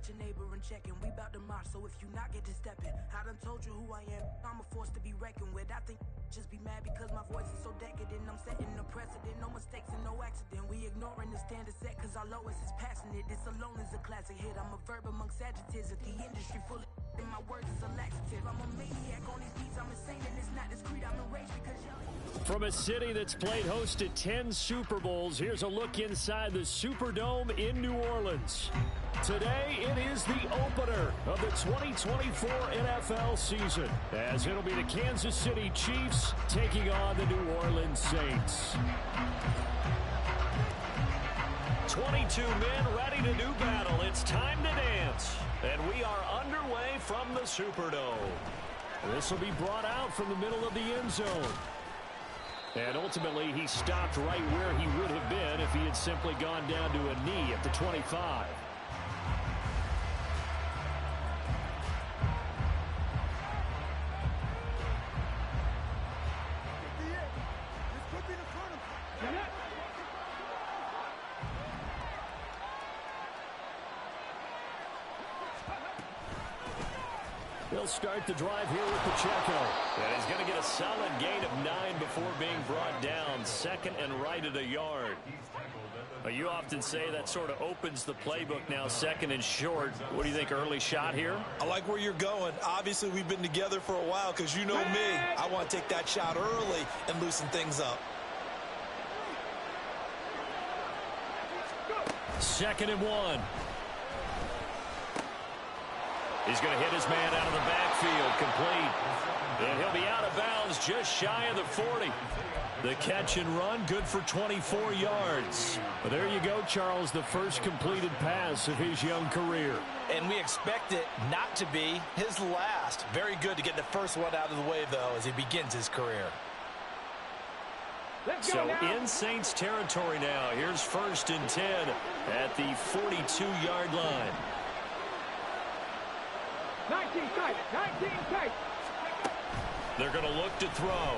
Catch a neighbor and checking, we bout to march, so if you not get to stepping, I done told you who I am, I'm a force to be reckoned with. I think just be mad because my voice is so decadent. I'm setting the precedent, no mistakes and no accident. We ignoring the standard set cause our lowest is passionate. This alone is a classic hit. I'm a verb amongst adjectives at the industry full of and my words is a laxative. I'm a maniac on these beats, I'm insane and it's not discreet. I'm enraged because y'all. From a city that's played host to 10 Super Bowls, here's a look inside the Superdome in New Orleans. Today, it is the opener of the 2024 NFL season, as it'll be the Kansas City Chiefs taking on the New Orleans Saints. 22 men ready to do battle. It's time to dance. And we are underway from the Superdome. This will be brought out from the middle of the end zone. And ultimately, he stopped right where he would have been if he had simply gone down to a knee at the 25. He'll start the drive here with Pacheco. And he's going to get a solid gain of 9 before being brought down. Second and right at a yard. You often say that sort of opens the playbook now, second and short. What do you think, early shot here? I like where you're going. Obviously, we've been together for a while because you know me. I want to take that shot early and loosen things up. Second and 1. He's going to hit his man out of the backfield, complete. And he'll be out of bounds just shy of the 40. The catch and run, good for 24 yards. Well, there you go, Charles, the first completed pass of his young career. And we expect it not to be his last. Very good to get the first one out of the way, though, as he begins his career. So in Saints territory now. Here's 1st and 10 at the 42-yard line. 19 tight, 19 tight. They're going to look to throw.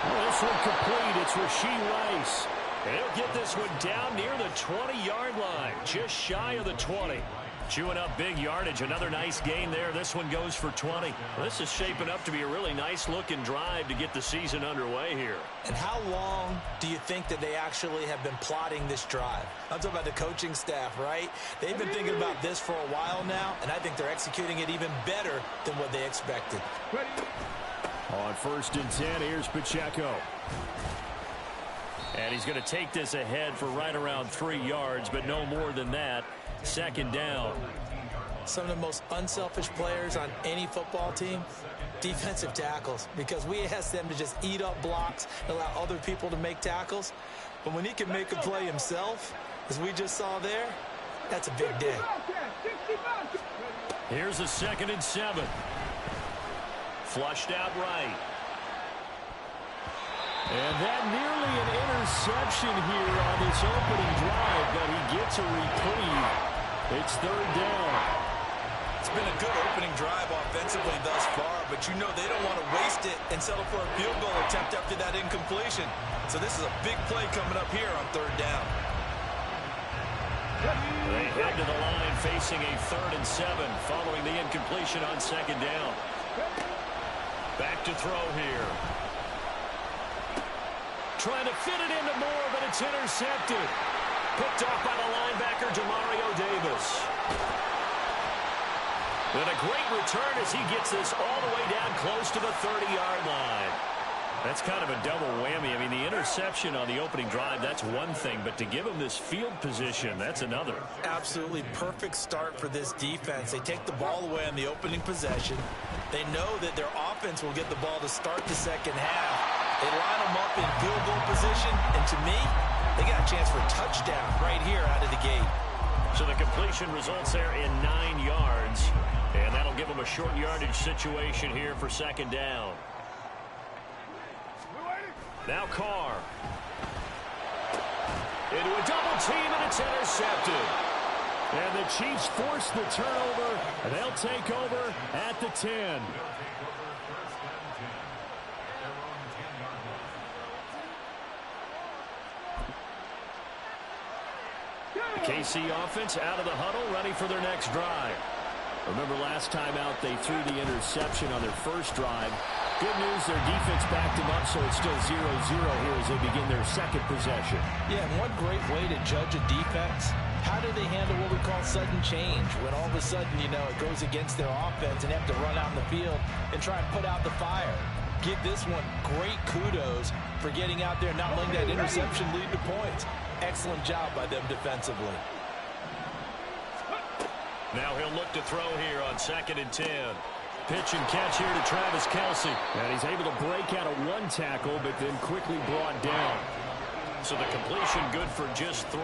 Well, this one complete. It's Rashee Rice. And he'll get this one down near the 20-yard line, just shy of the 20. Chewing up big yardage. Another nice gain there. This one goes for 20. Well, this is shaping up to be a really nice-looking drive to get the season underway here. And how long do you think that they actually have been plotting this drive? I'm talking about the coaching staff, right? They've been thinking about this for a while now, and I think they're executing it even better than what they expected. On 1st and 10, here's Pacheco. And he's going to take this ahead for right around 3 yards, but no more than that. 2nd down. Some of the most unselfish players on any football team, defensive tackles, because we ask them to just eat up blocks, allow other people to make tackles. But when he can make a play himself, as we just saw there, that's a big day. Here's a 2nd and 7. Flushed out right. And that nearly an interception here on this opening drive, but he gets a reprieve. It's 3rd down. It's been a good opening drive offensively thus far, but you know they don't want to waste it and settle for a field goal attempt after that incompletion. So this is a big play coming up here on 3rd down. They head to the line facing a 3rd and 7 following the incompletion on 2nd down. Back to throw here. Trying to fit it into Moore, but it's intercepted. Picked off by the linebacker, Demario Davis. And a great return as he gets this all the way down close to the 30-yard line. That's kind of a double whammy. I mean, the interception on the opening drive, that's one thing, but to give him this field position, that's another. Absolutely perfect start for this defense. They take the ball away on the opening possession. They know that their offense will get the ball to start the second half. They line them up in field goal position, and to me, they got a chance for a touchdown right here out of the gate. So the completion results there in 9 yards, and that'll give them a short yardage situation here for 2nd down. Now Carr. Into a double team, and it's intercepted. And the Chiefs force the turnover, and they'll take over at the 10. KC offense out of the huddle, ready for their next drive. Remember last time out they threw the interception on their first drive. Good news, their defense backed them up, so it's still 0-0 here as they begin their second possession. Yeah, and one great way to judge a defense, how do they handle what we call sudden change? When all of a sudden, you know, it goes against their offense and they have to run out in the field and try and put out the fire. Give this one great kudos for getting out there and not letting that interception lead to points. Excellent job by them defensively. Now he'll look to throw here on 2nd and 10. Pitch and catch here to Travis Kelce. And he's able to break out of one tackle, but then quickly brought down. So the completion good for just 3.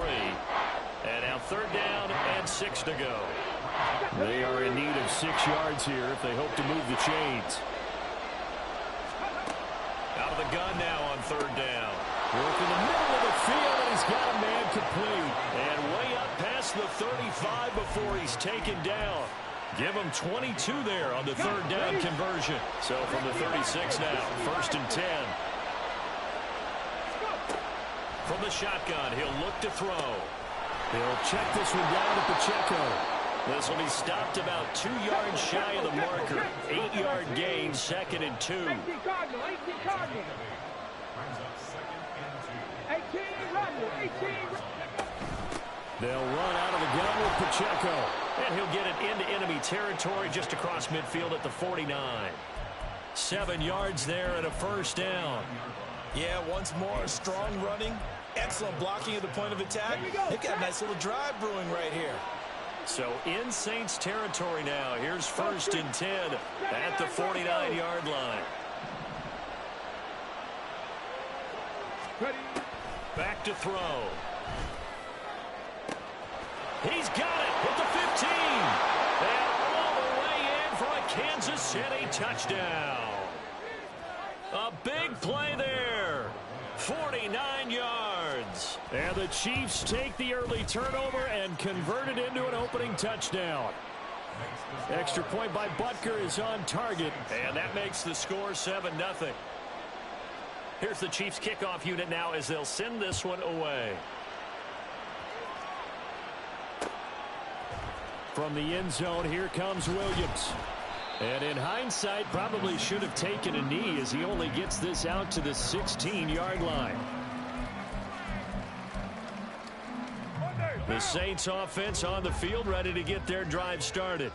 And now 3rd down and 6 to go. They are in need of 6 yards here if they hope to move the chains. Out of the gun now on 3rd down. Work in the middle of the field, and he's got a man complete. And way up past the 35 before he's taken down. Give him 22 there on the 3rd down conversion. So from the 36 now, 1st and 10. From the shotgun, he'll look to throw. He'll check this one down to Pacheco. This will be stopped about 2 yards shy of the marker. 8-yard gain, 2nd and 2. 18 Cardinal. 18 Cardinal. 18. They'll run out of the gun with Pacheco. And he'll get it into enemy territory just across midfield at the 49. 7 yards there and a 1st down. Yeah, once more, strong running. Excellent blocking at the point of attack. They've got a nice little drive brewing right here. So in Saints territory now. Here's 1st and 10 at the 49-yard line. Back to throw. He's got it at the 15. And all the way in for a Kansas City touchdown. A big play there. 49 yards. And the Chiefs take the early turnover and convert it into an opening touchdown. Extra point by Butker is on target. And that makes the score 7-0. Here's the Chiefs kickoff unit now as they'll send this one away. From the end zone, here comes Williams. And in hindsight, probably should have taken a knee as he only gets this out to the 16-yard line. The Saints offense on the field ready to get their drive started.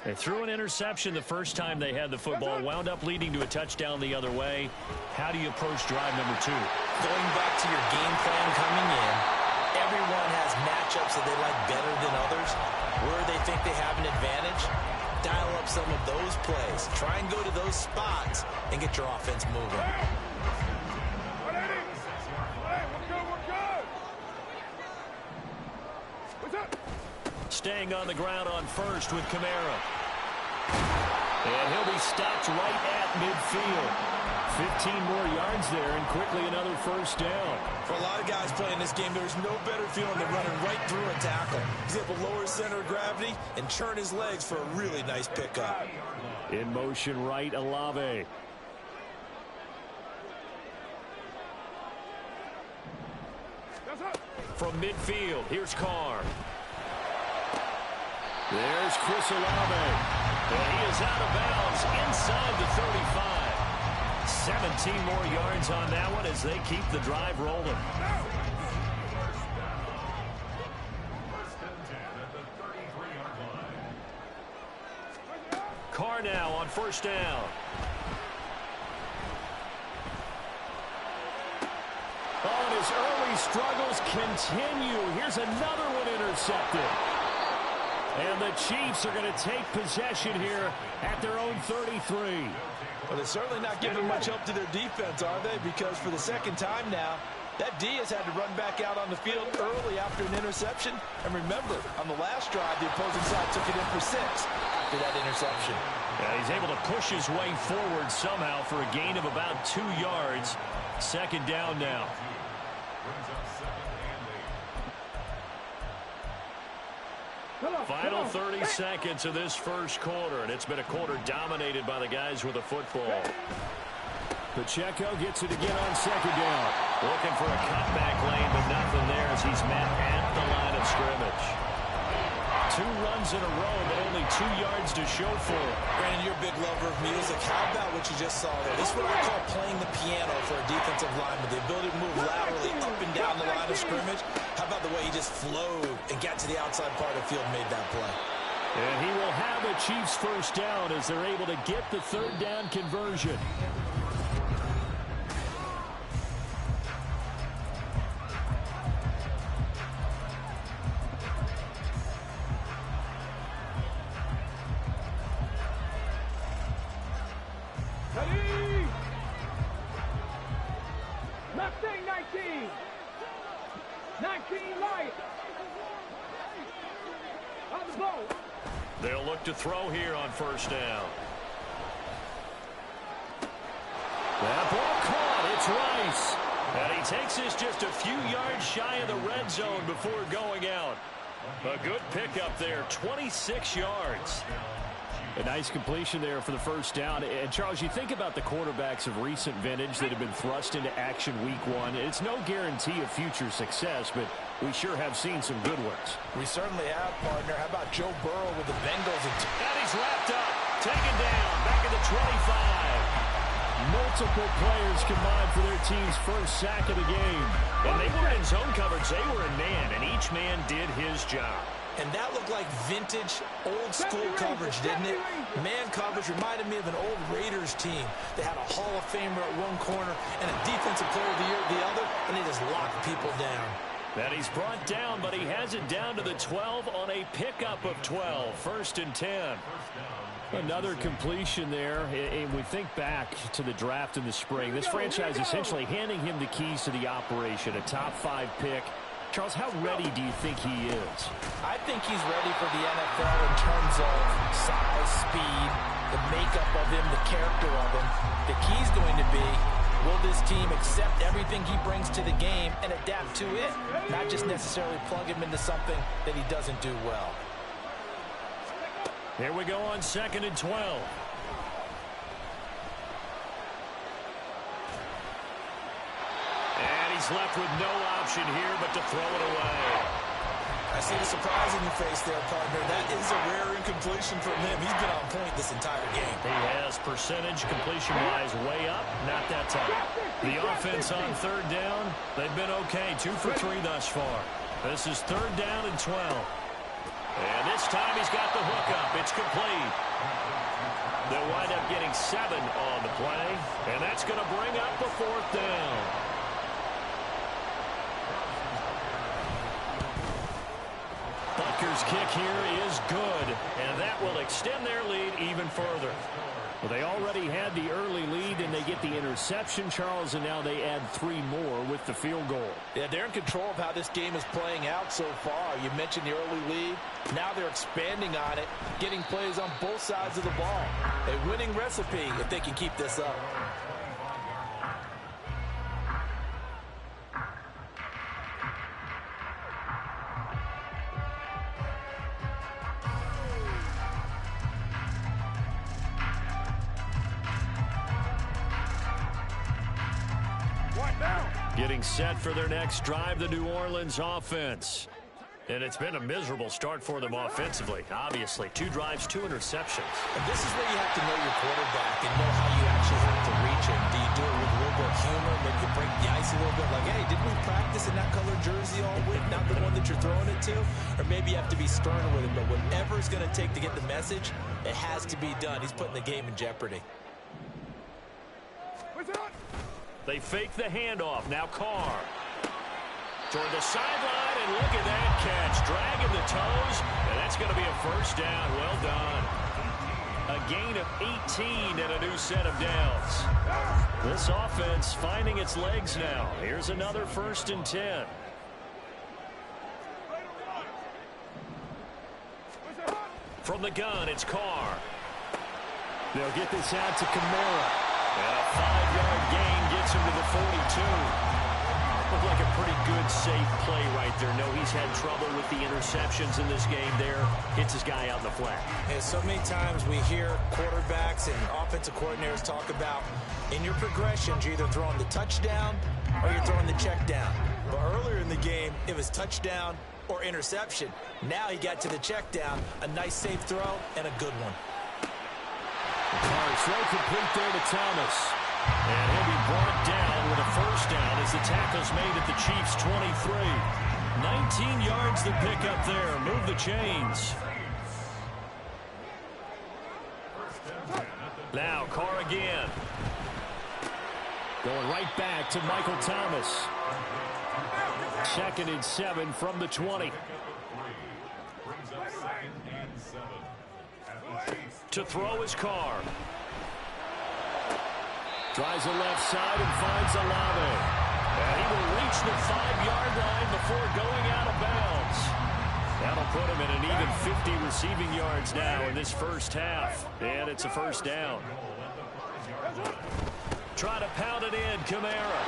They threw an interception the first time they had the football, wound up leading to a touchdown the other way. How do you approach drive number 2? Going back to your game plan coming in, everyone has matchups that they like better than others. Where they think they have an advantage, dial up some of those plays. Try and go to those spots and get your offense moving. Staying on the ground on 1st with Kamara. And he'll be stopped right at midfield. 15 more yards there and quickly another 1st down. For a lot of guys playing this game, there's no better feeling than running right through a tackle. He's able to lower his center of gravity and churn his legs for a really nice pickup. In motion right, Olave. From midfield, here's Carr. There's Chris Olave. And he is out of bounds inside the 35. 17 more yards on that one as they keep the drive rolling. Carr now on 1st down. Oh, and his early struggles continue. Here's another one intercepted. And the Chiefs are going to take possession here at their own 33. Well, they're certainly not giving much help to their defense, are they? Because for the second time now, that D has had to run back out on the field early after an interception. And remember, on the last drive, the opposing side took it in for 6 after that interception. Yeah, he's able to push his way forward somehow for a gain of about 2 yards. 2nd down now. Final 30 seconds of this first quarter, and it's been a quarter dominated by the guys with the football. Pacheco gets it again on 2nd down. Looking for a cutback lane, but nothing there as he's met at the line of scrimmage. 2 runs in a row, but only 2 yards to show for it. Brandon, you're a big lover of music. How about what you just saw there? This is what I call playing the piano for a defensive lineman. The ability to move laterally up and down the line of scrimmage. How about the way he just flowed and got to the outside part of the field and made that play? And he will have a Chiefs first down as they're able to get the 3rd down conversion. Ready? Mustang 19. 19 Lions. On the ball. They'll look to throw here on first down. That ball caught. It's Rice. And he takes this just a few yards shy of the red zone before going out. A good pickup there, 26 yards. A nice completion there for the first down. And, Charles, you think about the quarterbacks of recent vintage that have been thrust into action week 1. It's no guarantee of future success, but we sure have seen some good ones. We certainly have, partner. How about Joe Burrow with the Bengals? And he's wrapped up, taken down, back at the 25. Multiple players combined for their team's first sack of the game. And they weren't in zone coverage, they were in man, and each man did his job. And that looked like vintage, old-school coverage, didn't it? Man coverage reminded me of an old Raiders team. They had a Hall of Famer at one corner and a Defensive Player of the Year at the other, and they just locked people down. And he's brought down, but he has it down to the 12 on a pickup of 12. 1st and 10. Another completion there, and we think back to the draft in the spring. This franchise essentially handing him the keys to the operation, a top 5 pick. Charles, how ready do you think he is? I think he's ready for the NFL in terms of size, speed, the makeup of him, the character of him. The key's going to be, will this team accept everything he brings to the game and adapt to it? Not just necessarily plug him into something that he doesn't do well. Here we go on 2nd and 12. And he's left with no option here but to throw it away. I see the surprise in your face there, partner. That is a rare incompletion from him. He's been on point this entire game. He has percentage completion-wise way up, not that time. The offense on 3rd down, they've been okay, 2 for 3 thus far. This is 3rd down and 12. And this time he's got the hook up. It's complete. They'll wind up getting 7 on the play, and that's going to bring up the 4th down. Butker's kick here is good, and that will extend their lead even further. Well, they already had the early lead, and they get the interception, Charles, and now they add 3 more with the field goal. Yeah, they're in control of how this game is playing out so far. You mentioned the early lead. Now they're expanding on it, getting plays on both sides of the ball. A winning recipe if they can keep this up. Getting set for their next drive, the New Orleans offense. And it's been a miserable start for them offensively, obviously. 2 drives, 2 interceptions. And this is where you have to know your quarterback and know how you actually have to reach him. Do you do it with a little bit of humor, maybe you break the ice a little bit, like, hey, didn't we practice in that colored jersey all week, not the one that you're throwing it to? Or maybe you have to be stern with him, but whatever it's going to take to get the message, it has to be done. He's putting the game in jeopardy. They fake the handoff. Now Carr. Toward the sideline, and look at that catch. Dragging the toes, and that's going to be a first down. Well done. A gain of 18 and a new set of downs. This offense finding its legs now. Here's another 1st and 10. From the gun, it's Carr. They'll get this out to Kamara. And a 5-yard gain gets him to the 42. Looked like a pretty good, safe play right there. No, he's had trouble with the interceptions in this game there. Hits his guy out in the flat. And so many times we hear quarterbacks and offensive coordinators talk about in your progressions, you're either throwing the touchdown or you're throwing the check down. But earlier in the game, it was touchdown or interception. Now he got to the check down. A nice safe throw and a good one. Throw complete there to Thomas. And he'll be brought down with a first down as the tackle's made at the Chiefs' 23. 19 yards to pick up there. Move the chains. Now Carr again. Going right back to Michael Thomas. 2nd and 7 from the 20. To throw his Carr. Tries the left side and finds Olave. And he will reach the 5-yard line before going out of bounds. That'll put him at an even 50 receiving yards now in this first half. And it's a first down. Try to pound it in, Kamara.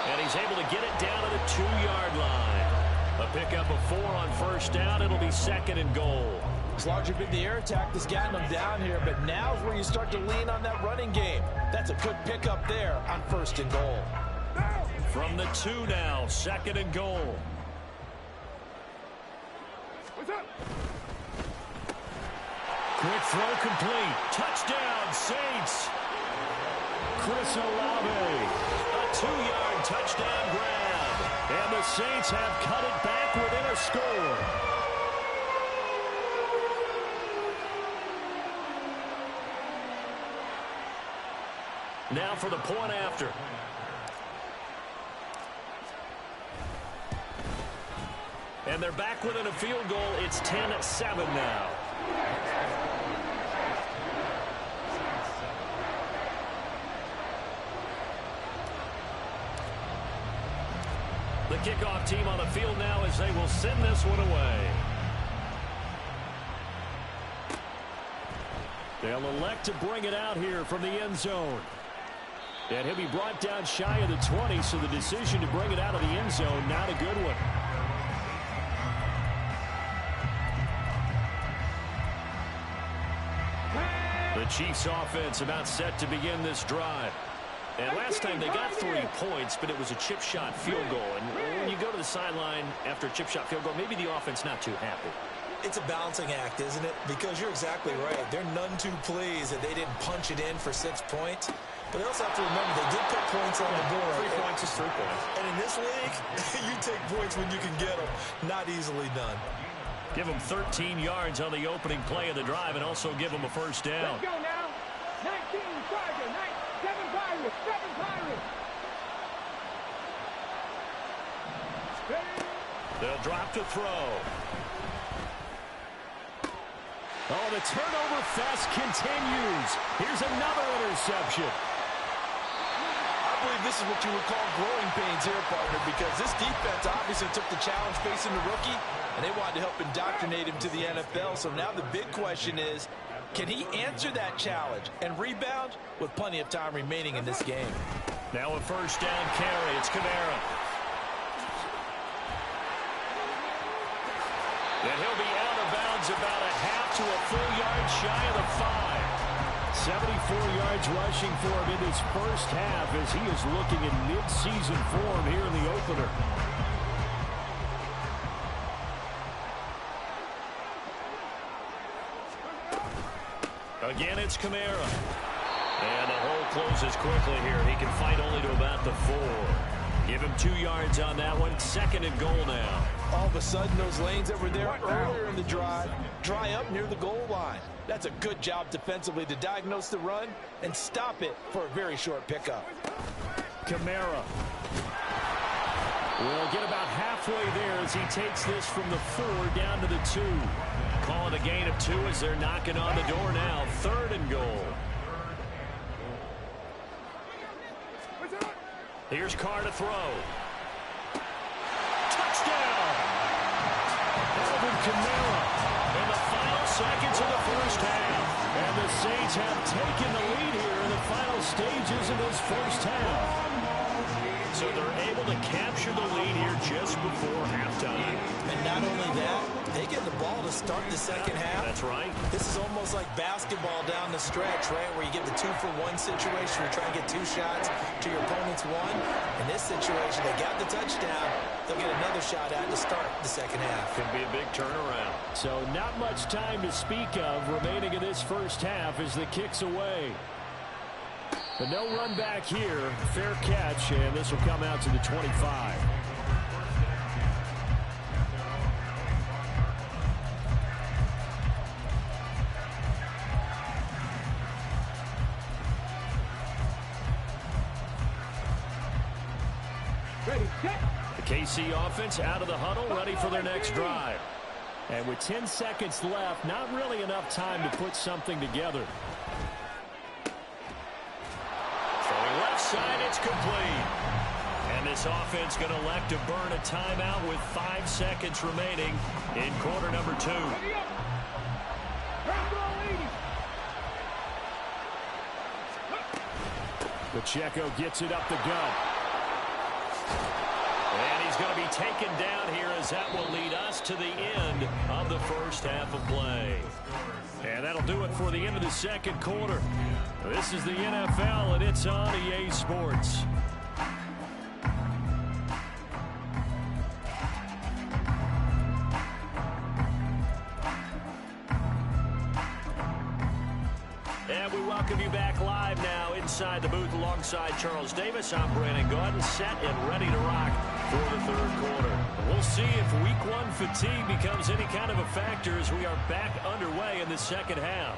And he's able to get it down to the 2-yard line. A pickup of 4 on first down. It'll be 2nd and goal. It's largely been the air attack that's gotten them down here, but now's where you start to lean on that running game. That's a good pickup there on 1st and goal. From the 2 now, 2nd and goal. What's up? Quick throw complete. Touchdown, Saints. Chris Olave. A 2-yard touchdown grab. And the Saints have cut it back within a score. Now for the point after. And they're back within a field goal. It's 10-7 now. The kickoff team on the field now as they will send this one away. They'll elect to bring it out here from the end zone. And he'll be brought down shy of the 20, so the decision to bring it out of the end zone, not a good one. The Chiefs offense about set to begin this drive. And last time they got 3 points, but it was a chip shot field goal. And when you go to the sideline after a chip shot field goal, maybe the offense not too happy. It's a balancing act, isn't it? Because you're exactly right. They're none too pleased that they didn't punch it in for 6 points. But they also have to remember they did put points on the board. 3 points is 3 points. And in this league, you take points when you can get them. Not easily done. Give them 13 yards on the opening play of the drive and also give them a first down. Let's go now. 19 Chargers, 7 Pirates, 7 Pirates. They'll drop to throw. Oh, the turnover fest continues. Here's another interception. I believe this is what you would call growing pains here, partner, because this defense obviously took the challenge facing the rookie, and they wanted to help indoctrinate him to the NFL. So now the big question is, can he answer that challenge and rebound with plenty of time remaining in this game? Now a first down carry. It's Kamara. And he'll be out of bounds about a half to a full yard shy of the 5. 74 yards rushing for him in his first half as he is looking in mid-season form here in the opener. Again, it's Kamara. And the hole closes quickly here. He can fight only to about the 4. Give him 2 yards on that one. 2nd and goal now. All of a sudden, those lanes that were there earlier in the drive dry up near the goal line. That's a good job defensively to diagnose the run and stop it for a very short pickup. Kamara will get about halfway there as he takes this from the 4 down to the 2. Calling a gain of 2 as they're knocking on the door now. 3rd and goal. Here's Carr to throw. Touchdown! Alvin Kamara in the final seconds of the first half. And the Saints have taken the lead here in the final stages of this first half. So they're able to capture the lead here just before halftime. And not only that, they get the ball to start the second half. That's right. This is almost like basketball down the stretch, right, where you get the 2-for-1 situation. You're trying to get 2 shots to your opponent's 1. In this situation, they got the touchdown. They'll get another shot at to start the second half. Could be a big turnaround. So not much time to speak of remaining in this first half as the kick's away. But no run back here. Fair catch, and this will come out to the 25. Ready, set. The KC offense out of the huddle, ready for their next drive. And with 10 seconds left, not really enough time to put something together. Throwing left side, it's complete. And this offense going to elect to burn a timeout with 5 seconds remaining in quarter number 2. Ready up. Turn ball 80. Pacheco gets it up the gut. And he's going to be taken down here as that will lead us to the end of the first half of play. And that'll do it for the end of the second quarter. This is the NFL, and it's on EA Sports. And we welcome you back live now inside the booth alongside Charles Davis. I'm Brandon Gaudin, set and ready to rock for the third quarter. We'll see if week 1 fatigue becomes any kind of a factor as we are back underway in the second half.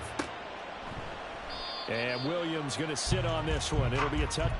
And Williams going to sit on this one. It'll be a touch.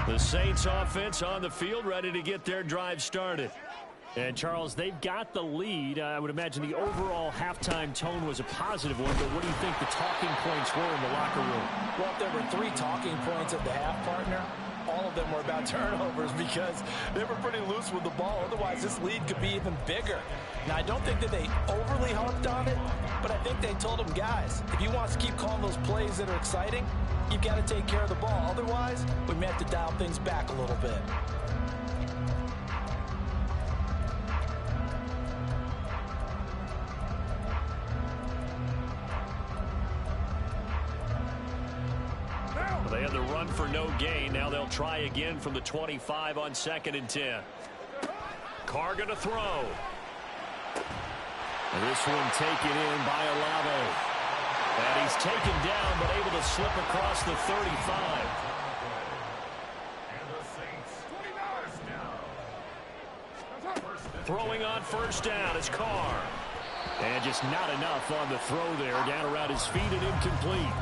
The Saints offense on the field, ready to get their drive started. And, Charles, they've got the lead. I would imagine the overall halftime tone was a positive one, but what do you think the talking points were in the locker room? Well, if there were 3 talking points at the half, partner, all of them were about turnovers because they were pretty loose with the ball. Otherwise, this lead could be even bigger. Now, I don't think that they overly harped on it, but I think they told them, guys, if you want to keep calling those plays that are exciting, you've got to take care of the ball. Otherwise, we may have to dial things back a little bit. They had the run for no gain. Now they'll try again from the 25 on 2nd and 10. Carr going to throw. And this one taken in by Olave. And he's taken down, but able to slip across the 35. Throwing on first down is Carr. And just not enough on the throw there. Down around his feet and incomplete.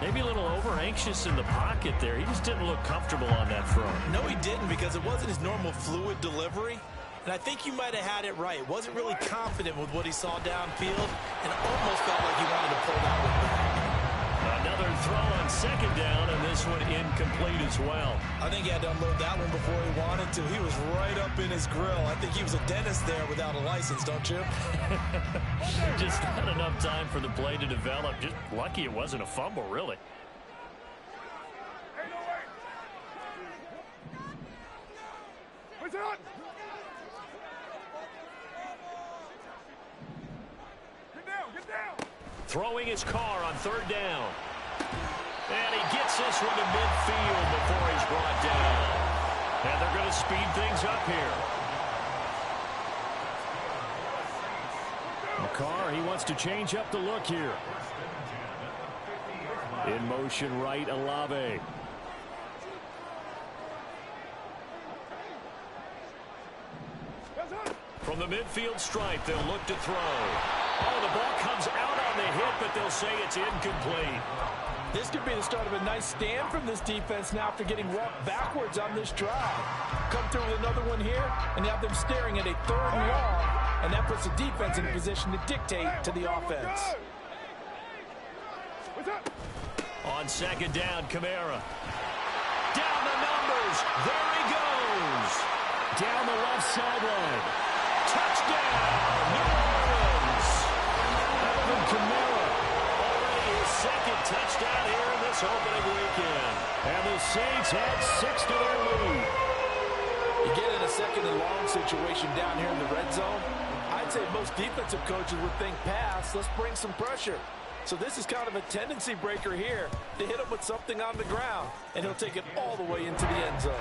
Maybe a little over-anxious in the pocket there. He just didn't look comfortable on that throw. No, he didn't, because it wasn't his normal fluid delivery. And I think you might have had it right. Wasn't really confident with what he saw downfield, and it almost felt like he wanted to pull that one back. Another throw on 2nd down, and this one incomplete as well. I think he had to unload that one before he wanted to. He was right up in his grill. I think he was a dentist there without a license, don't you? Just not enough time for the play to develop. Just lucky it wasn't a fumble, really. What's on? Get down, get down. Throwing his Carr on 3rd down. And he gets this one to midfield before he's brought down. And they're going to speed things up here. McCarr, he wants to change up the look here. In motion right, Olave. From the midfield stripe, they'll look to throw. Oh, the ball comes out on the hit, but they'll say it's incomplete. This could be the start of a nice stand from this defense now after getting walked backwards on this drive. Come through with another one here, and have them staring at a 3rd and long, and that puts the defense in a position to dictate to the offense. On 2nd down, Kamara. Down the numbers. There he goes. Down the left sideline. Touchdown, New Orleans. Alvin Kamara. Already his 2nd touchdown here in this opening weekend. And the Saints add 6 to their lead. You get in a 2nd and long situation down here in the red zone. I'd say most defensive coaches would think pass. Let's bring some pressure. So this is kind of a tendency breaker here to hit him with something on the ground, and he'll take it all the way into the end zone.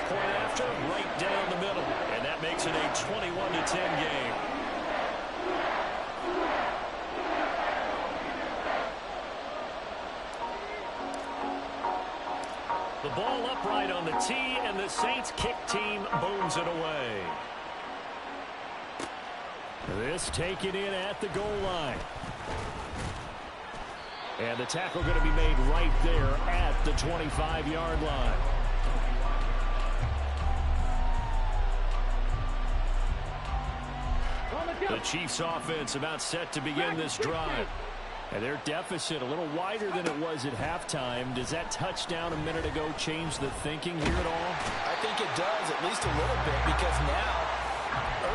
Point after, right down the middle, and that makes it a 21-10 game. The ball upright on the tee, and the Saints kick team booms it away. This taken in at the goal line. And the tackle going to be made right there at the 25-yard line. The Chiefs offense about set to begin this drive. And their deficit a little wider than it was at halftime. Does that touchdown a minute ago change the thinking here at all? I think it does, at least a little bit, because now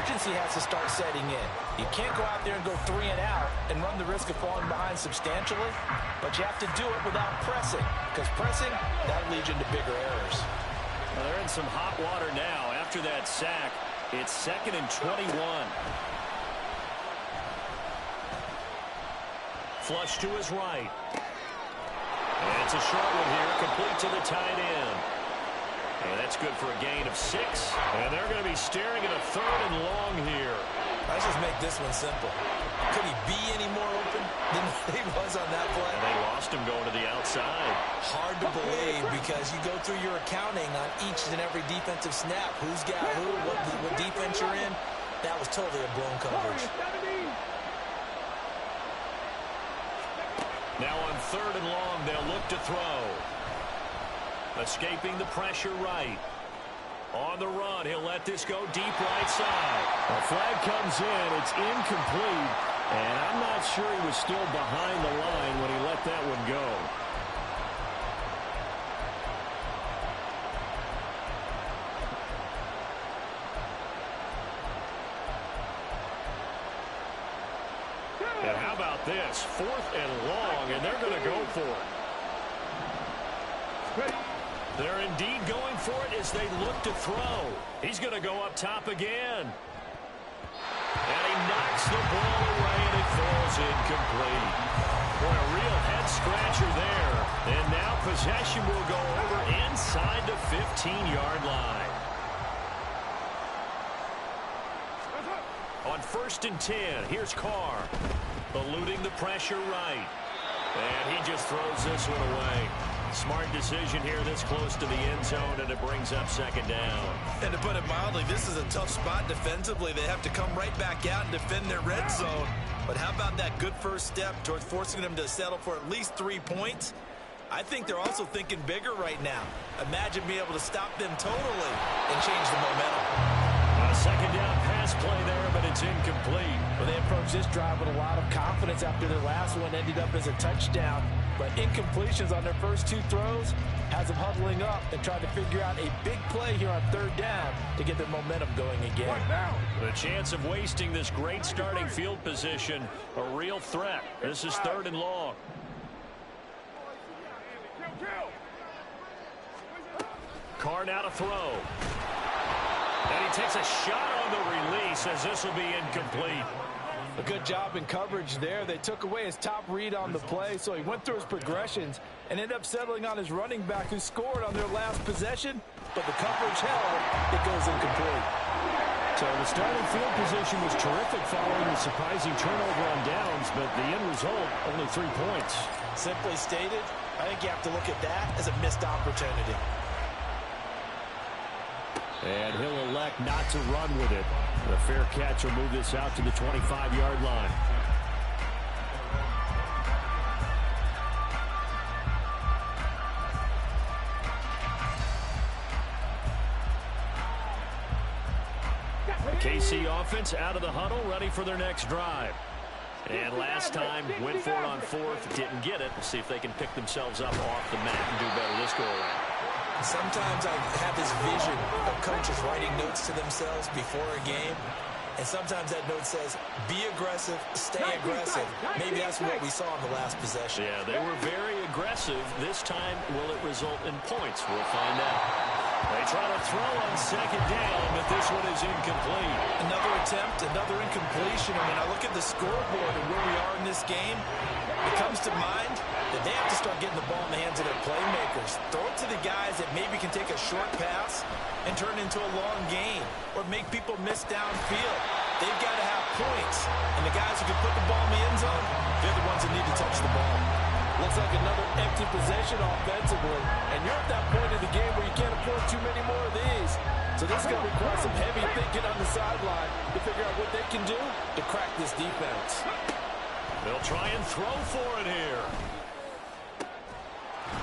urgency has to start setting in. You can't go out there and go 3 and out and run the risk of falling behind substantially, but you have to do it without pressing, because pressing, that'll lead you into bigger errors. Well, they're in some hot water now. After that sack, it's 2nd and 21. Flush to his right. And it's a short one here, complete to the tight end. And that's good for a gain of 6. And they're going to be staring at a 3rd and long here. Let's just make this one simple. Could he be any more open than he was on that play? And they lost him going to the outside. Hard to believe, because you go through your accounting on each and every defensive snap. Who's got who, what defense you're in. That was totally a blown coverage. Now on 3rd and long, they'll look to throw. Escaping the pressure right. On the run, he'll let this go deep right side. A flag comes in. It's incomplete. And I'm not sure he was still behind the line when he let that one go. And how about this? 4th and long, and they're going to go for it. They're indeed going for it as they look to throw. He's going to go up top again. And he knocks the ball away, and it falls incomplete. Boy, a real head-scratcher there. And now possession will go over inside the 15-yard line. On 1st and 10, here's Carr. Eluding the pressure right. And he just throws this one away. Smart decision here this close to the end zone, and it brings up 2nd down. And to put it mildly, this is a tough spot defensively. They have to come right back out and defend their red zone. But how about that good first step towards forcing them to settle for at least 3 points? I think they're also thinking bigger right now. Imagine being able to stop them totally and change the momentum. A 2nd down pass play there, but it's incomplete. Well, they approached this drive with a lot of confidence after their last one ended up as a touchdown. But incompletions on their first 2 throws has them huddling up and trying to figure out a big play here on 3rd down to get their momentum going again. The chance of wasting this great starting field position, a real threat. This is 3rd and long. Carr now to throw. And he takes a shot on the release as this will be incomplete. A good job in coverage there. They took away his top read on the play, so he went through his progressions and ended up settling on his running back who scored on their last possession, but the coverage held. It goes incomplete. So the starting field position was terrific following the surprising turnover on downs, but the end result, only 3 points. Simply stated, I think you have to look at that as a missed opportunity. And he'll elect not to run with it. The fair catch will move this out to the 25-yard line. The KC offense out of the huddle, ready for their next drive. And last time, went for it on fourth, didn't get it. We'll see if they can pick themselves up off the mat and do better this go-around. Sometimes I have this vision of coaches writing notes to themselves before a game, and sometimes that note says, be aggressive, stay aggressive. Maybe that's what we saw in the last possession. Yeah, they were very aggressive. This time, will it result in points? We'll find out. They try to throw on second down, but this one is incomplete. Another attempt, another incompletion. And when I look at the scoreboard and where we are in this game, it comes to mind that they have to start getting the ball in the hands of their playmakers. Throw it to the guys that maybe can take a short pass and turn it into a long gain or make people miss downfield. They've got to have points. And the guys who can put the ball in the end zone, they're the ones that need to touch the ball. Looks like another empty possession offensively. And you're at that point in the game where you can't afford too many more of these. So this is going to require some heavy thinking on the sideline to figure out what they can do to crack this defense. They'll try and throw for it here.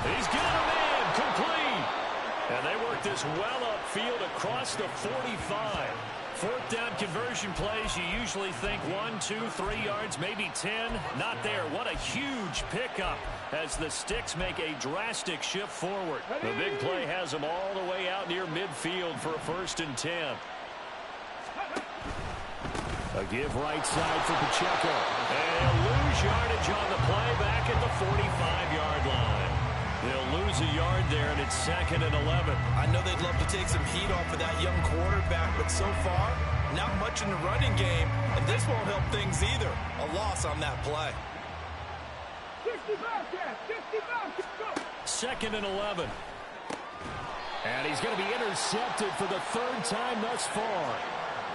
He's got a man, complete. And they work this well upfield across the 45. Fourth down conversion plays, you usually think 1, 2, 3 yards, maybe 10. Not there. What a huge pickup as the Sticks make a drastic shift forward. The big play has them all the way out near midfield for a 1st and 10. A give right side for Pacheco. And he'll lose yardage on the play back at the 45-yard line. They'll lose a yard there, and it's 2nd and 11. I know they'd love to take some heat off of that young quarterback, but so far, not much in the running game, and this won't help things either. A loss on that play. 2nd and 11. And he's going to be intercepted for the 3rd time thus far.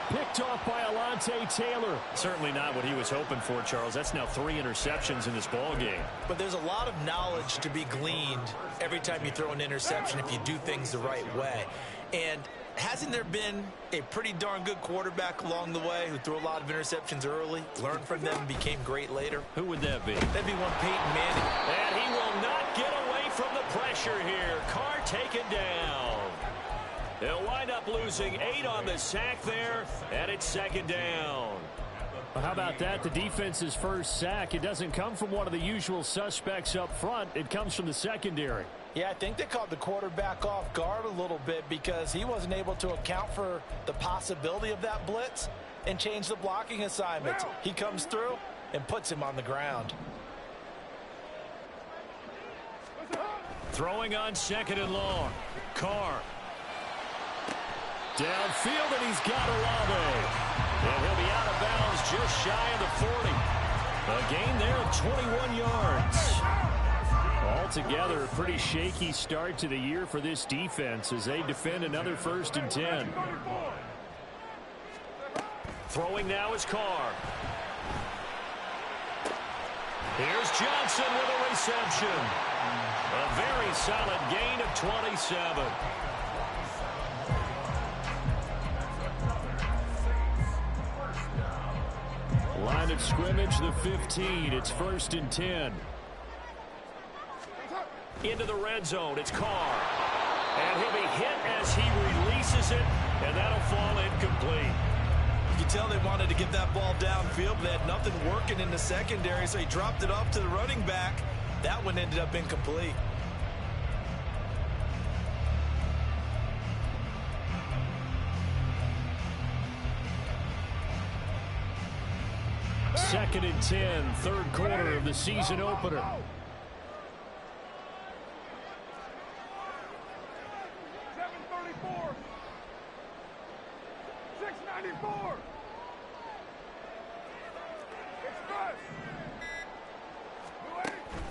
Picked off by Alontae Taylor. Certainly not what he was hoping for, Charles. That's now 3 interceptions in this ball game. But there's a lot of knowledge to be gleaned every time you throw an interception if you do things the right way. And hasn't there been a pretty darn good quarterback along the way who threw a lot of interceptions early, learned from them, and became great later? Who would that be? That'd be one Peyton Manning. And he will not get away from the pressure here. Carr taken down. They'll wind up losing 8 on the sack there, and it's 2nd down. Well, how about that? The defense's first sack. It doesn't come from one of the usual suspects up front. It comes from the secondary. Yeah, I think they caught the quarterback off guard a little bit because he wasn't able to account for the possibility of that blitz and change the blocking assignments. He comes through and puts him on the ground. Throwing on 2nd and long. Carr. Downfield, and he's got Olave. And he'll be out of bounds just shy of the 40. A gain there of 21 yards. Altogether, a pretty shaky start to the year for this defense as they defend another 1st and 10. Throwing now is Carr. Here's Johnson with a reception. A very solid gain of 27. Line of scrimmage, the 15. It's 1st and 10. Into the red zone. It's Carr. And he'll be hit as he releases it, and that'll fall incomplete. You can tell they wanted to get that ball downfield, but they had nothing working in the secondary, so he dropped it off to the running back. That one ended up incomplete. Second and 10, 3rd quarter of the season opener.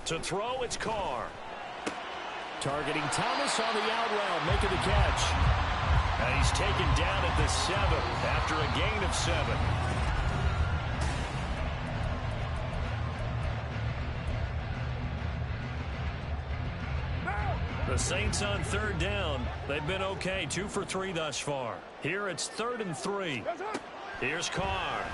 To throw, it's Carr. Targeting Thomas on the out route, making the catch. And he's taken down at the 7 after a gain of 7. The Saints on third down. They've been okay, 2 for 3 thus far. Here it's 3rd and 3. Here's Carr.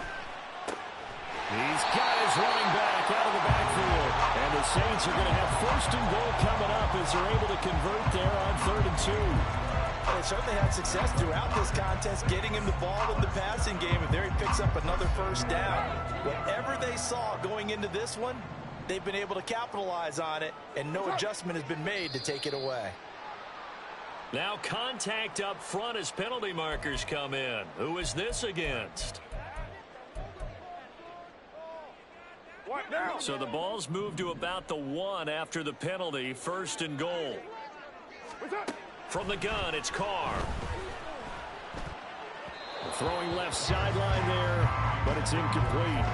He's got his running back out of the backfield. And the Saints are going to have 1st and goal coming up as they're able to convert there on 3rd and 2. They certainly had success throughout this contest, getting him the ball in the passing game, and there he picks up another 1st down. Whatever they saw going into this one, they've been able to capitalize on it, and no adjustment has been made to take it away. Now contact up front as penalty markers come in. Who is this against? So the ball's moved to about the 1 after the penalty. 1st and goal. From the gun, it's Carr. Throwing left sideline there, but it's incomplete.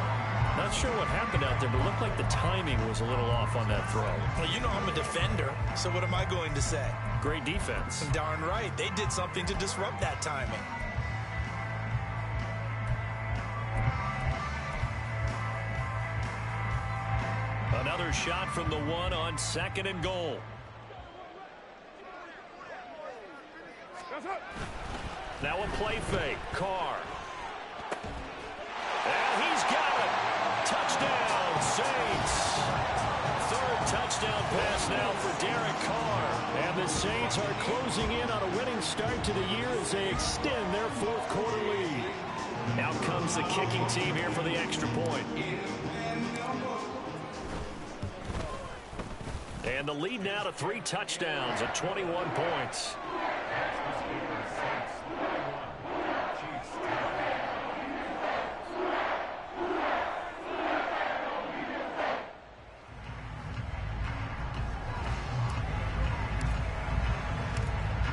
Not sure what happened out there, but it looked like the timing was a little off on that throw. Well, you know I'm a defender, so what am I going to say? Great defense. Darn right. They did something to disrupt that timing. Another shot from the 1 on 2nd and goal. Now a play fake. Carr. And he's got it. Touchdown, Saints. 3rd touchdown pass now for Derek Carr. And the Saints are closing in on a winning start to the year as they extend their 4th quarter lead. Out comes the kicking team here for the extra point. And the lead now to 3 touchdowns at 21 points.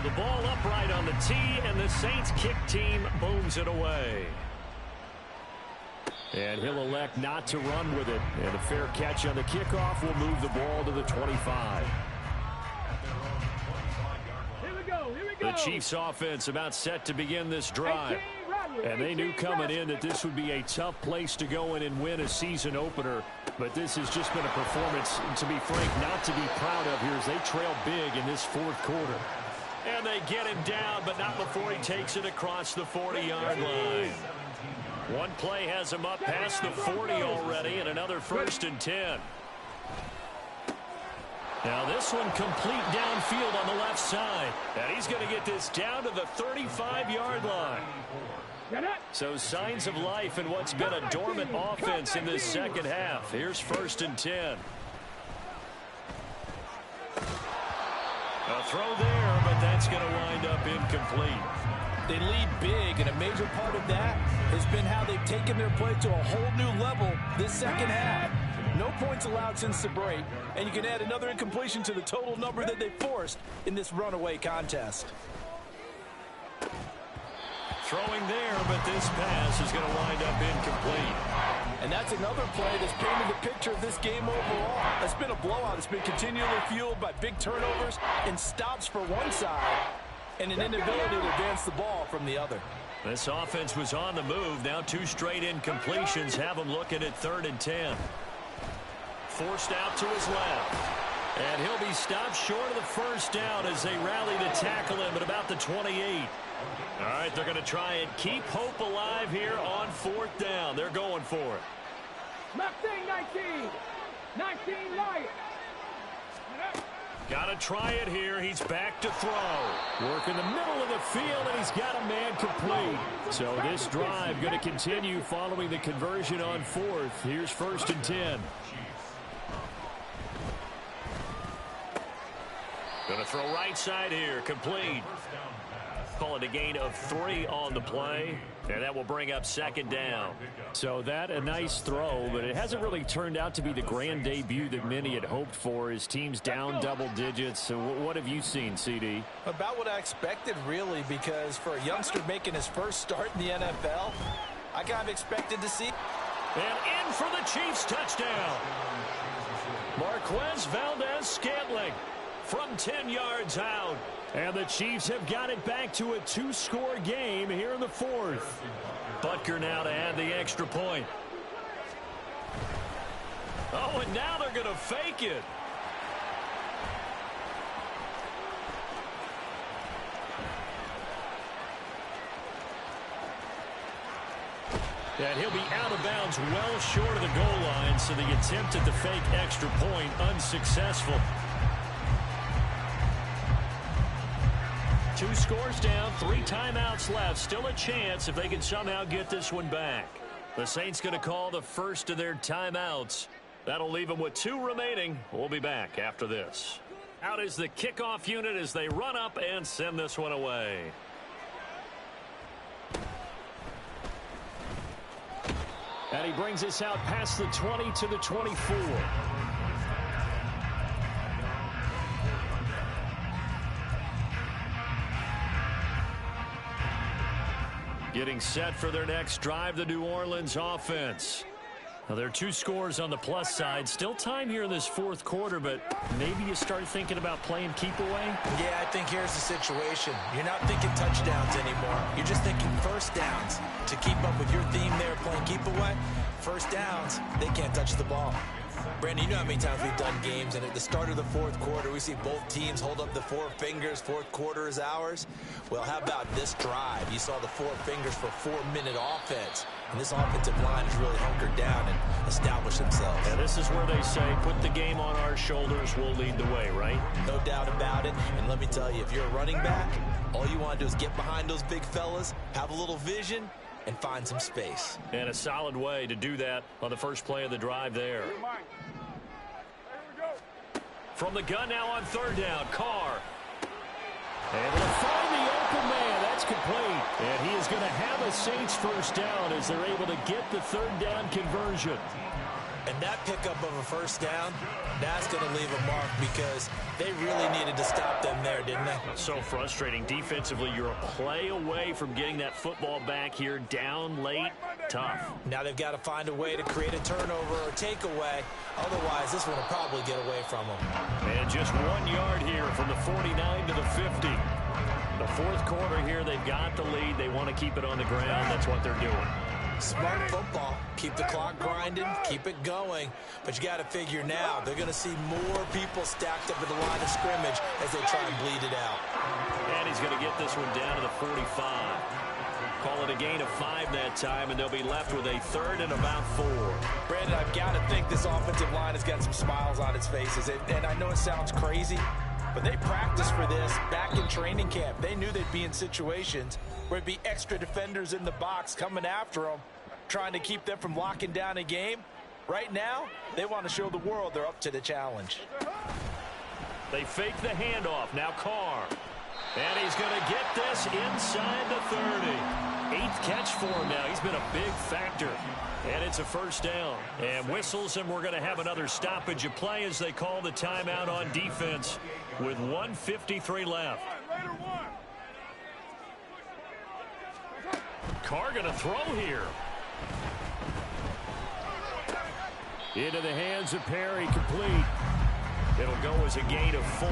The ball upright on the tee, and the Saints kick team booms it away. And he'll elect not to run with it. And a fair catch on the kickoff will move the ball to the 25. Here we go. The Chiefs offense about set to begin this drive. And they knew coming in that this would be a tough place to go in and win a season opener. But this has just been a performance, to be frank, not to be proud of here as they trail big in this 4th quarter. And they get him down, but not before he takes it across the 40-yard line. One play has him up past the 40 already, and another 1st and 10. Now this one complete downfield on the left side. And he's going to get this down to the 35-yard line. So signs of life in what's been a dormant offense in this 2nd half. Here's 1st and 10. A throw there, but that's going to wind up incomplete. They lead big, and a major part of that has been how they've taken their play to a whole new level this 2nd half. No points allowed since the break, and you can add another incompletion to the total number that they forced in this runaway contest. Throwing there, but this pass is going to wind up incomplete. And that's another play that's painted the picture of this game overall. It's been a blowout. It's been continually fueled by big turnovers and stops for one side and an inability to advance the ball from the other. This offense was on the move. Now 2 straight incompletions have them looking at 3rd and 10. Forced out to his left. And he'll be stopped short of the 1st down as they rally to tackle him at about the 28. All right, they're going to try and keep hope alive here on 4th down. They're going for it. Mustang 19. 19 Lions. Got to try it here. He's back to throw. Work in the middle of the field, and he's got a man complete. So this drive going to continue following the conversion on 4th. Here's 1st and 10. Going to throw right side here. Complete. Call it a gain of 3 on the play, and that will bring up 2nd down. So that a nice throw, but it hasn't really turned out to be the grand debut that many had hoped for. His team's down double digits. So what have you seen, CD? About what I expected, really, because for a youngster making his first start in the NFL, I kind of expected to see. And in for the Chiefs touchdown. Marquez Valdez-Scantling from 10 yards out. And the Chiefs have got it back to a 2-score game here in the fourth. Butker now to add the extra point. Oh, and now they're going to fake it. And he'll be out of bounds well short of the goal line, so the attempt at the fake extra point unsuccessful. 2 scores down, 3 timeouts left. Still a chance if they can somehow get this one back. The Saints going to call the first of their timeouts. That'll leave them with 2 remaining. We'll be back after this. Out is the kickoff unit as they run up and send this one away. And he brings us out past the 20 to the 24. Getting set for their next drive, the New Orleans offense. Now, there are 2 scores on the plus side. Still time here in this fourth quarter, but maybe you start thinking about playing keep away? Yeah, I think here's the situation. You're not thinking touchdowns anymore. You're just thinking first downs. To keep up with your theme there, playing keep away, first downs, they can't touch the ball. Brandon, you know how many times we've done games, and at the start of the fourth quarter, we see both teams hold up the 4 fingers, fourth quarter is ours. Well, how about this drive? You saw the 4 fingers for 4-minute offense, and this offensive line has really hunkered down and established themselves. And this is where they say, put the game on our shoulders, we'll lead the way, right? No doubt about it, and let me tell you, if you're a running back, all you want to do is get behind those big fellas, have a little vision, and find some space. And a solid way to do that on the first play of the drive there. From the gun now on 3rd down, Carr. Able to find the open man. That's complete. And he is going to have a Saints first down as they're able to get the 3rd down conversion. And that pickup of a first down, that's going to leave a mark because they really needed to stop them there, didn't they? So frustrating. Defensively, you're a play away from getting that football back here down late. Tough. Now they've got to find a way to create a turnover or takeaway. Otherwise, this one will probably get away from them. And just 1 yard here from the 49 to the 50. The fourth quarter here, they've got the lead. They want to keep it on the ground. That's what they're doing. Smart football. Keep the clock grinding, keep it going. But you got to figure now, they're going to see more people stacked up at the line of scrimmage as they try and bleed it out. And he's going to get this one down to the 45. Call it a gain of 5 that time, and they'll be left with a 3rd and about 4. Brandon, I've got to think this offensive line has got some smiles on its faces. And I know it sounds crazy, but they practiced for this back in training camp. They knew they'd be in situations where it'd be extra defenders in the box coming after them, trying to keep them from locking down a game. Right now, they want to show the world they're up to the challenge. They fake the handoff. Now Carr. And he's going to get this inside the 30. 8th catch for him now. He's been a big factor. And it's a first down. And whistles, and we're going to have another stoppage of play as they call the timeout on defense with 1:53 left. Carr going to throw here. Into the hands of Perry, complete. It'll go as a gain of 4,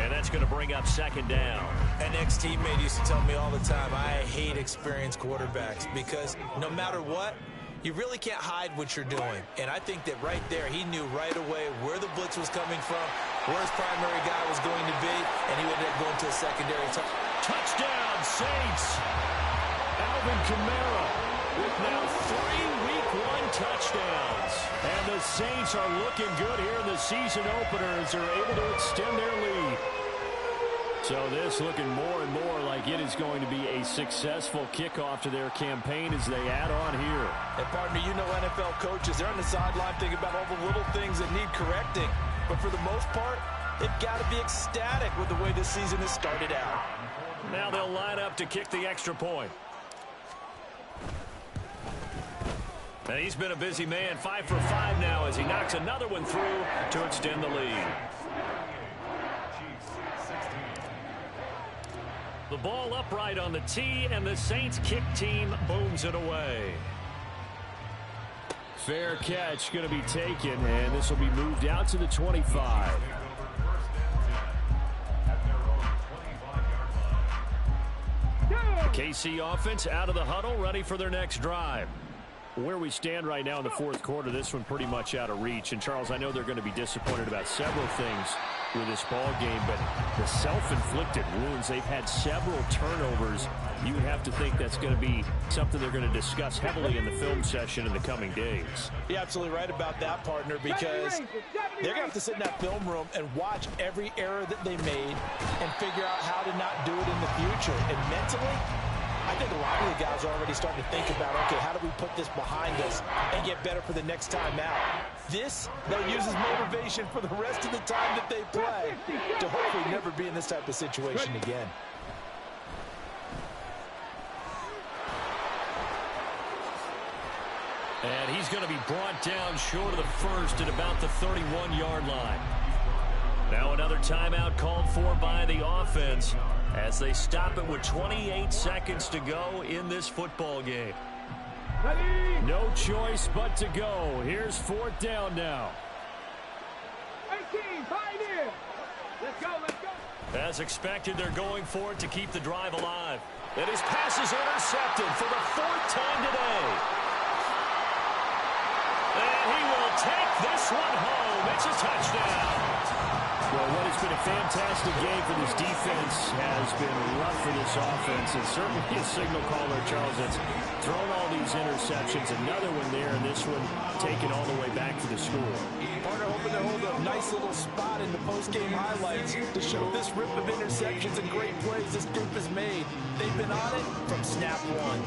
and that's going to bring up 2nd down. An ex-teammate used to tell me all the time, I hate experienced quarterbacks because no matter what, you really can't hide what you're doing. And I think that right there, he knew right away where the blitz was coming from, where his primary guy was going to be, and he would end up going to a secondary touchdown, Saints. Alvin Kamara with now 3 Week 1 touchdowns. And the Saints are looking good here in the season opener as they're able to extend their lead. So this looking more and more like it is going to be a successful kickoff to their campaign as they add on here. And partner, you know NFL coaches, they're on the sideline thinking about all the little things that need correcting. But for the most part, they've got to be ecstatic with the way this season has started out. Now they'll line up to kick the extra point. And he's been a busy man, 5 for 5 now as he knocks another one through to extend the lead. The ball upright on the tee, and the Saints kick team booms it away. Fair catch going to be taken, and this will be moved out to the 25. The KC offense out of the huddle, ready for their next drive. Where we stand right now in the fourth quarter, this one pretty much out of reach. And, Charles, I know they're going to be disappointed about several things with this ball game, but the self-inflicted wounds, they've had several turnovers. You would have to think that's going to be something they're going to discuss heavily in the film session in the coming days. You're absolutely right about that, partner, because they're going to have to sit in that film room and watch every error that they made and figure out how to not do it in the future. And mentally, I think a lot of the guys are already starting to think about, okay, how do we put this behind us and get better for the next time out? This, they'll use as motivation for the rest of the time that they play to hopefully never be in this type of situation again. And he's going to be brought down short of the first at about the 31-yard line. Now another timeout called for by the offense as they stop it with 28 seconds to go in this football game. No choice but to go. Here's fourth down now. 18, Pioneer. Let's go, let's go. As expected, they're going for it to keep the drive alive. And his pass is intercepted for the fourth time today. And he will take this one home. It's a touchdown. Well, what has been a fantastic game for this defense has been rough for this offense. And certainly a signal caller, Charles, that's thrown all these interceptions. Another one there, and this one taken all the way back to the score. Partner hoping to hold a nice little spot in the post-game highlights to show this rip of interceptions and great plays this group has made. They've been on it from snap one.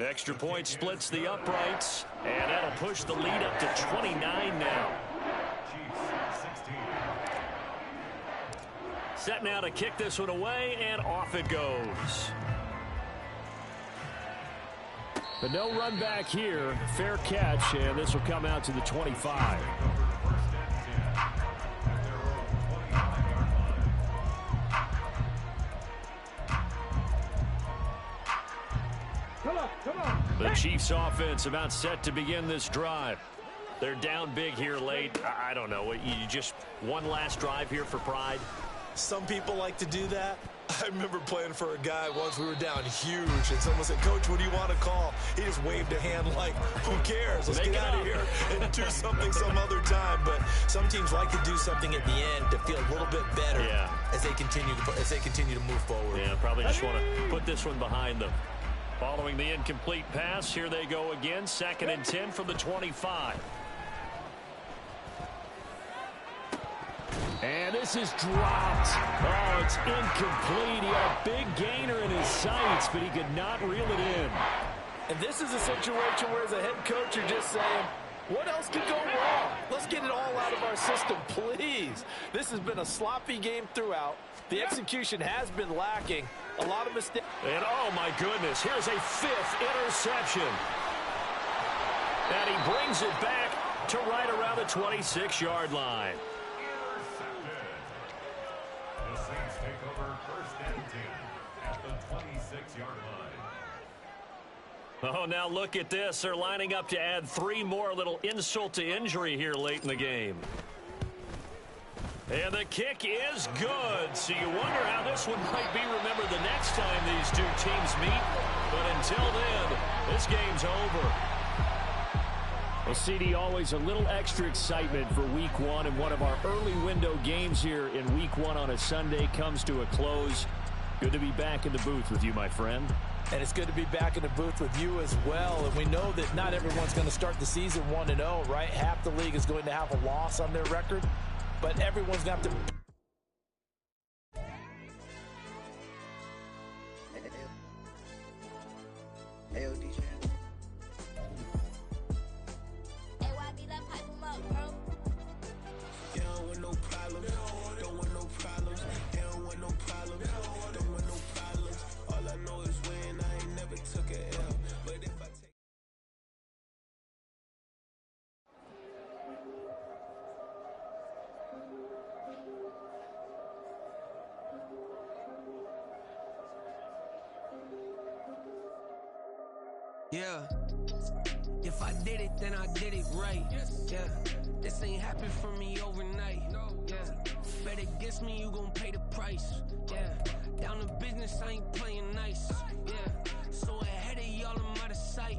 Extra point splits the uprights, and that'll push the lead up to 29 now. Set now to kick this one away, and off it goes. But no run back here. Fair catch, and this will come out to the 25. The Chiefs offense about set to begin this drive. They're down big here late. I don't know. You just one last drive here for pride? Some people like to do that. I remember playing for a guy once. We were down huge, and someone said, "Coach, what do you want to call?" He just waved a hand like, who cares? Let's get out of here and do something some other time. But some teams like to do something at the end to feel a little bit better as they continue to move forward. Yeah, probably just want to put this one behind them. Following the incomplete pass, here they go again. 2nd and 10 from the 25. And this is dropped. Oh, it's incomplete. He had a big gainer in his sights, but he could not reel it in. And this is a situation where, as a head coach, you're just saying, what else could go wrong? Let's get it all out of our system, please. This has been a sloppy game throughout. The execution has been lacking. A lot of mistakes. And, oh, my goodness, here's a 5th interception. And he brings it back to right around the 26-yard line. The Saints take over 1st and 10 at the 26-yard line. Oh, now look at this. They're lining up to add 3 more. A little insult to injury here late in the game. And the kick is good. So you wonder how this one might be remembered the next time these two teams meet. But until then, this game's over. Well, CD, always a little extra excitement for Week 1. And one of our early window games here in Week 1 on a Sunday comes to a close. Good to be back in the booth with you, my friend. And it's good to be back in the booth with you as well. And we know that not everyone's going to start the season 1-0, right? Half the league is going to have a loss on their record. But everyone's got to... Hey, DJ. Yeah. If I did it, then I did it right. Yeah. This ain't happened for me overnight. Yeah. Bet against me, you gon' pay the price. Yeah. Down to business, I ain't playing nice. Yeah. So ahead of y'all, I'm out of sight.